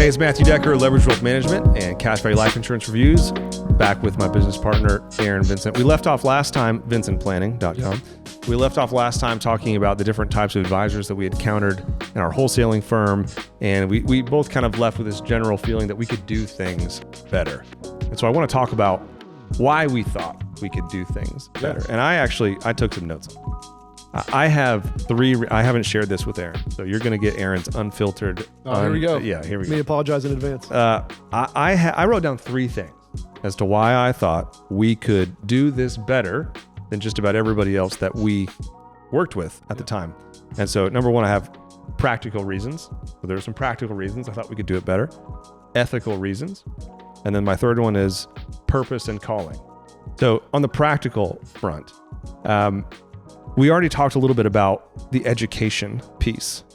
Hey, it's Matthew Decker, Leverage Wealth Management and Cash Value Life Insurance Reviews. Back with my business partner, Aaron Vincent. We left off last time, vincentplanning.com. Yep. We left off last time talking about the different types of advisors that we encountered in our wholesaling firm. And we both kind of left with this general feeling that we could do things better. And so I want to talk about why we thought we could do things better. And I took some notes. I have three. I haven't shared this with Aaron, so you're going to get Aaron's unfiltered. Here we go. Yeah, here we go. Let me apologize in advance. I wrote down three things as to why I thought we could do this better than just about everybody else that we worked with at the time. And so, number one, I have practical reasons. So there are some practical reasons I thought we could do it better. Ethical reasons. And then my third one is purpose and calling. So on the practical front, we already talked a little bit about the education piece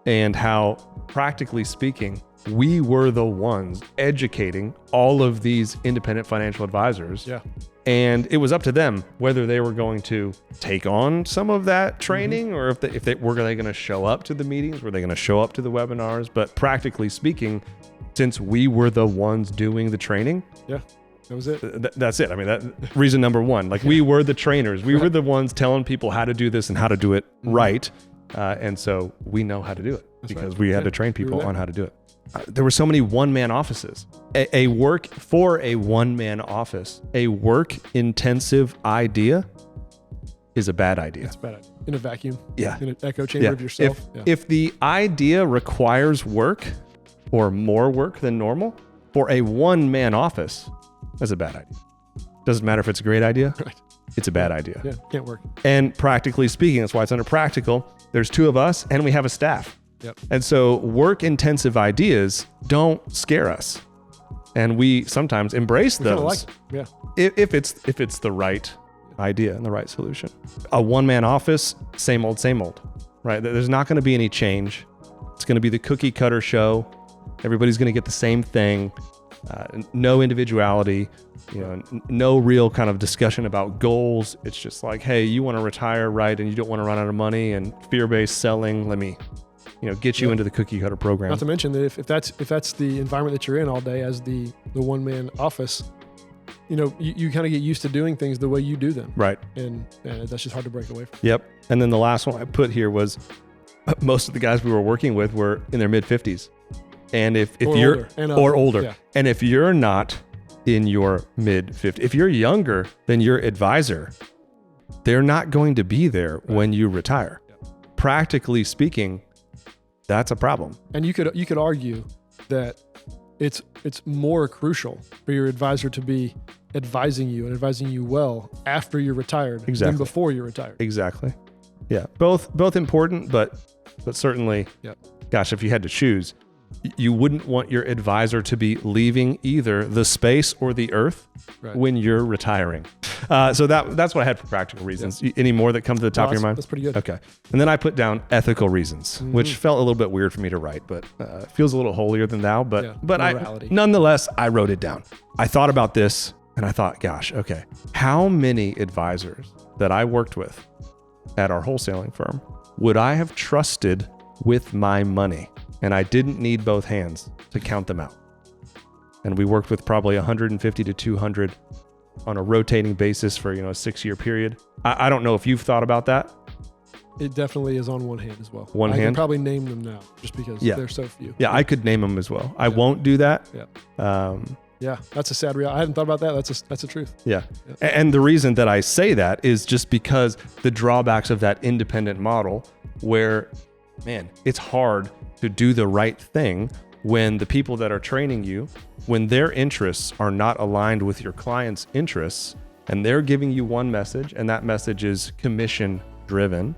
and how, practically speaking, we were the ones educating all of these independent financial advisors. Yeah. And it was up to them whether they were going to take on some of that training or if they were they going to show up to the meetings, were they going to show up to the webinars? But practically speaking, since we were the ones doing the training, yeah. That was it. That's it. I mean, that reason number one, we were the trainers. We were the ones telling people how to do this and how to do it right. And so we know how to do it because we had to train people on how to do it. There were so many one-man offices. A work for a one-man office, a work-intensive idea is a bad idea. It's a bad idea. In a vacuum. Yeah. In an echo chamber of yourself. If the idea requires work or more work than normal for a one-man office, that's a bad idea. Doesn't matter if it's a great idea. Right. It's a bad idea. Yeah, can't work. And practically speaking, that's why it's under practical. There's two of us and we have a staff. Yep. And so work-intensive ideas don't scare us. And we sometimes embrace those. Yeah. If it's the right idea and the right solution. A one-man office, same old, right? There's not going to be any change. It's going to be the cookie cutter show. Everybody's going to get the same thing. No individuality, no real kind of discussion about goals. It's just like, hey, you want to retire, right? And you don't want to run out of money and fear-based selling. Let me, get you into the cookie cutter program. Not to mention that if that's the environment that you're in all day as the one-man office, you kind of get used to doing things the way you do them. Right. And that's just hard to break away from. Yep. And then the last one I put here was most of the guys we were working with were in their mid-50s. And if you're older, yeah. And if you're not in your mid-50s, if you're younger than your advisor, they're not going to be there when you retire. Yeah. Practically speaking, that's a problem. And you could argue that it's more crucial for your advisor to be advising you and advising you well after you're retired than before you're retired. Exactly. Yeah. Both important, but certainly, gosh, if you had to choose, you wouldn't want your advisor to be leaving either the space or the earth when you're retiring. So that's what I had for practical reasons. Yeah. Any more that come to the top of your mind? That's pretty good. Okay. And then I put down ethical reasons, which felt a little bit weird for me to write, but feels a little holier than thou. But nonetheless, I wrote it down. I thought about this and I thought, gosh, okay, how many advisors that I worked with at our wholesaling firm would I have trusted with my money? And I didn't need both hands to count them out. And we worked with probably 150 to 200 on a rotating basis for, a 6-year period. I don't know if you've thought about that. It definitely is on one hand as well. I can probably name them now just because there's so few. Yeah, I could name them as well. I won't do that. Yeah, that's a sad reality. I hadn't thought about that. That's the truth. Yeah. And the reason that I say that is just because the drawbacks of that independent model where, man, it's hard to do the right thing when the people that are training you, when their interests are not aligned with your client's interests, and they're giving you one message, and that message is commission driven,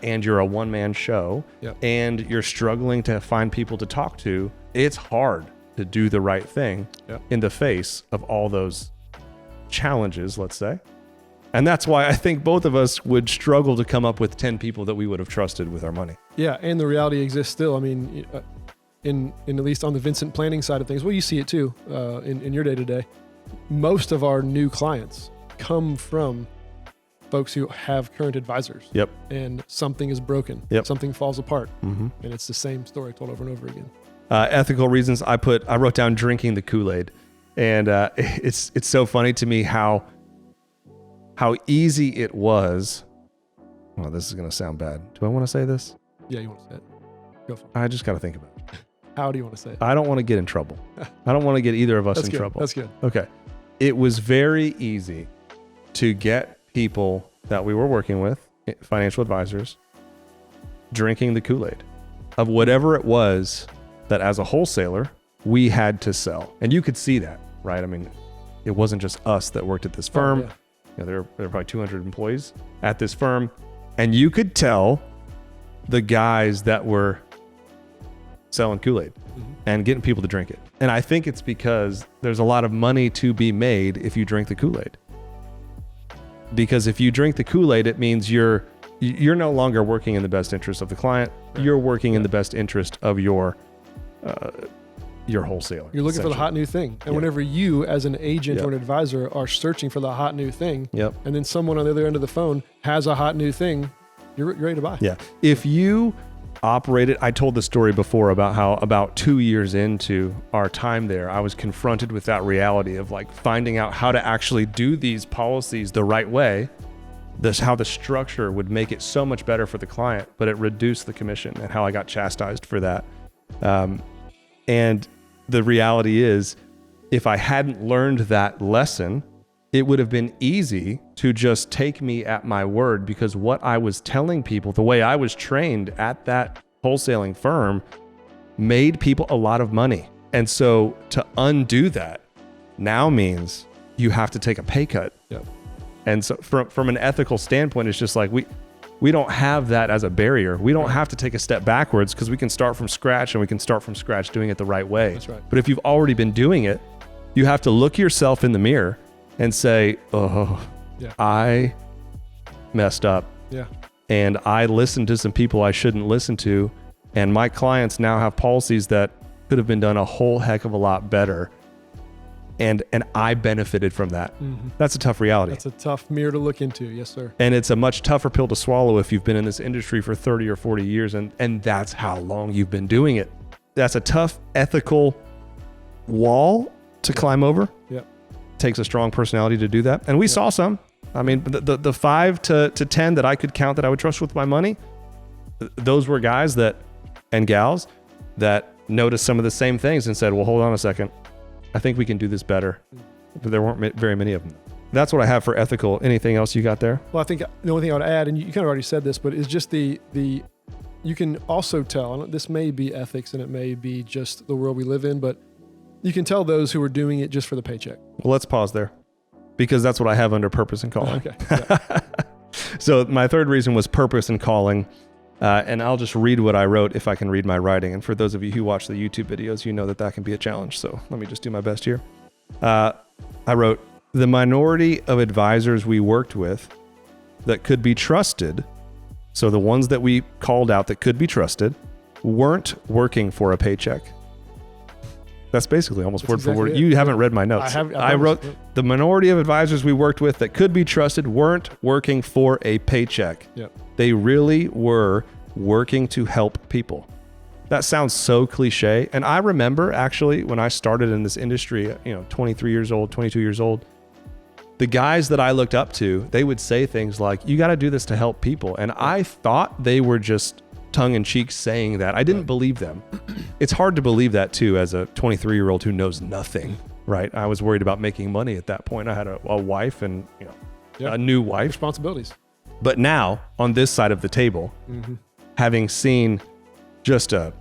and you're a one-man show, and you're struggling to find people to talk to, it's hard to do the right thing in the face of all those challenges, let's say. And that's why I think both of us would struggle to come up with 10 people that we would have trusted with our money. Yeah, and the reality exists still. I mean, in at least on the Vincent planning side of things, well, you see it too in your day-to-day. Most of our new clients come from folks who have current advisors. Yep. And something is broken. Yep. Something falls apart. Mm-hmm. And it's the same story told over and over again. Ethical reasons, I wrote down drinking the Kool-Aid. And it's so funny to me how easy it was. Well, this is going to sound bad. Do I want to say this? Yeah, you want to say it. Go for it. I just got to think about it. How do you want to say it? I don't want to get in trouble. I don't want to get either of us That's in good. trouble. That's good. Okay. It was very easy to get people that we were working with, financial advisors, drinking the Kool-Aid of whatever it was that as a wholesaler, we had to sell. And you could see that, right? I mean, it wasn't just us that worked at this firm. Oh, yeah. You know, there were probably 200 employees at this firm. And you could tell the guys that were selling Kool-Aid and getting people to drink it. And I think it's because there's a lot of money to be made if you drink the Kool-Aid. Because if you drink the Kool-Aid, it means you're no longer working in the best interest of the client. Right. You're working in the best interest of your wholesaler. You're looking for the hot new thing. And whenever you, as an agent or an advisor, are searching for the hot new thing, and then someone on the other end of the phone has a hot new thing, you're ready to buy. Yeah. If you operated, I told the story before about how about 2 years into our time there, I was confronted with that reality of like finding out how to actually do these policies the right way. How the structure would make it so much better for the client, but it reduced the commission, and how I got chastised for that. And the reality is, if I hadn't learned that lesson, it would have been easy to just take me at my word, because what I was telling people, the way I was trained at that wholesaling firm, made people a lot of money. And so to undo that now means you have to take a pay cut. Yep. And so from an ethical standpoint, it's just like we don't have that as a barrier. We don't have to take a step backwards, because we can start from scratch, and we can start from scratch doing it the right way. That's right. But if you've already been doing it, you have to look yourself in the mirror and say, I messed up. Yeah. And I listened to some people I shouldn't listen to. And my clients now have policies that could have been done a whole heck of a lot better. And I benefited from that. Mm-hmm. That's a tough reality. That's a tough mirror to look into. Yes, sir. And it's a much tougher pill to swallow if you've been in this industry for 30 or 40 years and that's how long you've been doing it. That's a tough ethical wall to climb over. Yep. Takes a strong personality to do that. And we saw some. I mean, the 5 to 10 that I could count that I would trust with my money, those were guys and gals that noticed some of the same things and said, well, hold on a second. I think we can do this better. But there weren't very many of them. That's what I have for ethical. Anything else you got there? Well, I think the only thing I would add, and you kind of already said this, but is just the you can also tell, and this may be ethics and it may be just the world we live in, but you can tell those who are doing it just for the paycheck. Well, let's pause there, because that's what I have under purpose and calling. Okay. Yeah. So my third reason was purpose and calling. And I'll just read what I wrote if I can read my writing. And for those of you who watch the YouTube videos, you know that can be a challenge. So let me just do my best here. I wrote, the minority of advisors we worked with that could be trusted, so the ones that we called out that could be trusted, weren't working for a paycheck. That's basically almost word for word. You haven't read my notes. I wrote, the minority of advisors we worked with that could be trusted weren't working for a paycheck. Yep. They really were working to help people. That sounds so cliche. And I remember actually when I started in this industry, 23 years old, 22 years old, the guys that I looked up to, they would say things like, you got to do this to help people. And I thought they were just tongue in cheek saying that. I didn't believe them. It's hard to believe that too, as a 23-year-old who knows nothing, right? I was worried about making money at that point. I had a wife and a new wife. Responsibilities. But now on this side of the table, having seen just a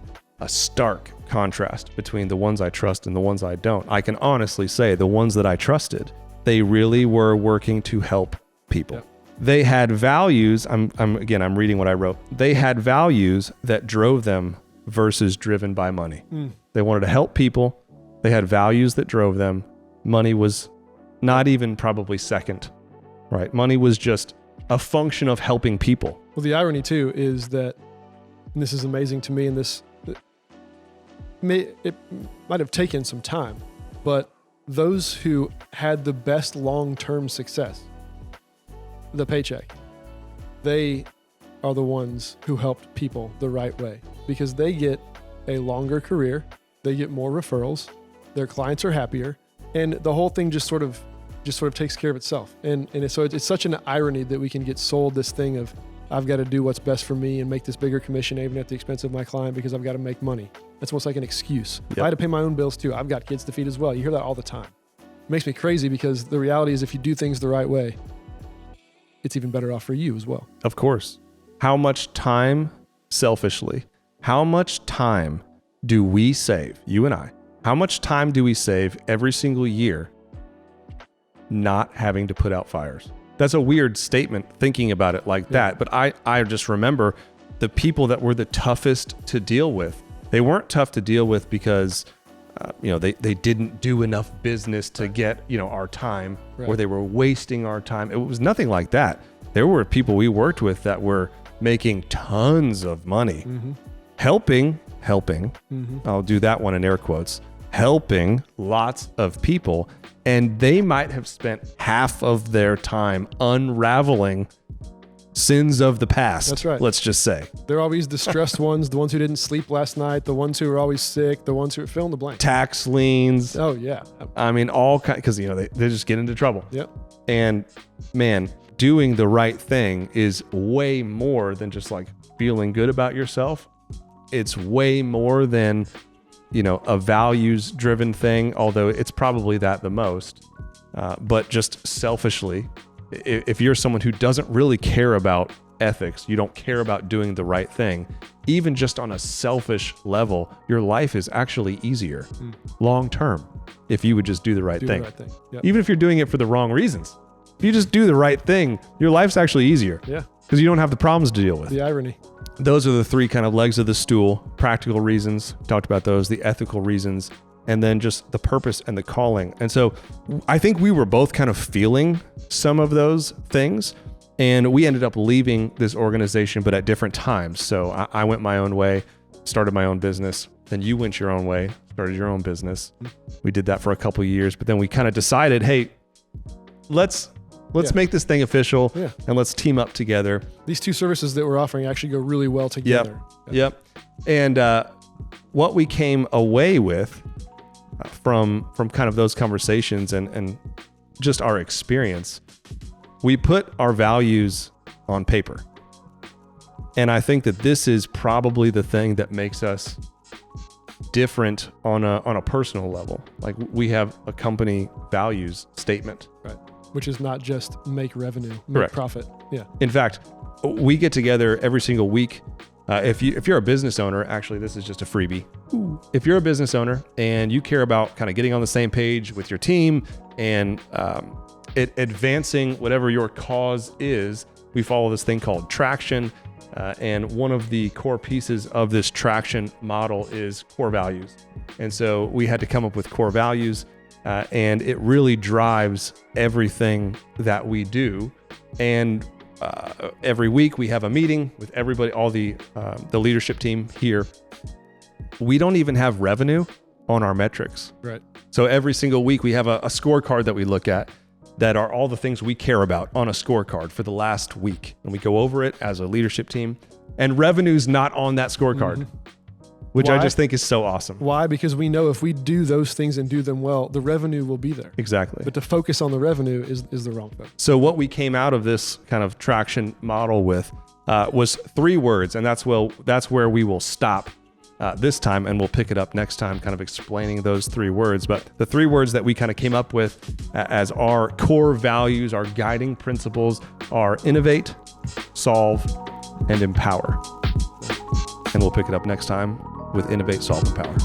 stark contrast between the ones I trust and the ones I don't, I can honestly say the ones that I trusted, they really were working to help people. Yep. They had values. I'm reading what I wrote. They had values that drove them versus driven by money. They wanted to help people. They had values that drove them. Money was not even probably second, right? Money was just a function of helping people. Well, the irony too is that, and this is amazing to me, and it might have taken some time, but those who had the best long-term success, the paycheck, they are the ones who helped people the right way, because they get a longer career. They get more referrals. Their clients are happier, and the whole thing just sort of takes care of itself. So it's such an irony that we can get sold this thing of, I've got to do what's best for me and make this bigger commission even at the expense of my client because I've got to make money. That's almost like an excuse. Yep. I had to pay my own bills too. I've got kids to feed as well. You hear that all the time. It makes me crazy because the reality is if you do things the right way, it's even better off for you as well. Of course. How much time, selfishly, how much time do we save, you and I, how much time do we save every single year not having to put out fires? That's a weird statement thinking about it like that. But I just remember the people that were the toughest to deal with. They weren't tough to deal with because, they didn't do enough business to get, our time, or they were wasting our time. It was nothing like that. There were people we worked with that were making tons of money, helping, I'll do that one in air quotes, helping lots of people. And they might have spent half of their time unraveling sins of the past. That's right. Let's just say. They're always distressed ones, the ones who didn't sleep last night, the ones who are always sick, the ones who are fill in the blank. Tax liens. Oh, yeah. I mean, all kinds, because, they just get into trouble. Yep. And man, doing the right thing is way more than just like feeling good about yourself. It's way more than, a values driven thing, although it's probably that the most. But just selfishly, if you're someone who doesn't really care about ethics, you don't care about doing the right thing, even just on a selfish level, your life is actually easier long term if you would just do the right thing. Yep. Even if you're doing it for the wrong reasons. If you just do the right thing, your life's actually easier. Yeah. Because you don't have the problems to deal with. The irony. Those are the three kind of legs of the stool: practical reasons, talked about those, the ethical reasons, and then just the purpose and the calling. And so I think we were both kind of feeling some of those things, and we ended up leaving this organization, but at different times. So I went my own way, started my own business. Then you went your own way, started your own business. We did that for a couple of years, but then we kind of decided, hey, let's make this thing official and let's team up together. These two services that we're offering actually go really well together. Yep. And what we came away with from kind of those conversations and just our experience, we put our values on paper. And I think that this is probably the thing that makes us different on a personal level. Like, we have a company values statement. Right. Which is not just make revenue, make Correct. profit. Yeah. In fact, we get together every single week. If you're a business owner, actually, this is just a freebie. If you're a business owner and you care about kind of getting on the same page with your team and advancing whatever your cause is, we follow this thing called Traction. And one of the core pieces of this Traction model is core values. And so we had to come up with core values. And it really drives everything that we do. And every week we have a meeting with everybody, all the leadership team here. We don't even have revenue on our metrics. Right. So every single week we have a scorecard that we look at that are all the things we care about on a scorecard for the last week. And we go over it as a leadership team. And revenue's not on that scorecard. Which Why? I just think is so awesome. Why? Because we know if we do those things and do them well, the revenue will be there. Exactly. But to focus on the revenue is the wrong focus. So what we came out of this kind of Traction model with was 3 words, and that's where we will stop this time, and we'll pick it up next time, kind of explaining those 3 words. But the 3 words that we kind of came up with as our core values, our guiding principles, are innovate, solve, and empower. And we'll pick it up next time with Innovate, Solve, Empower.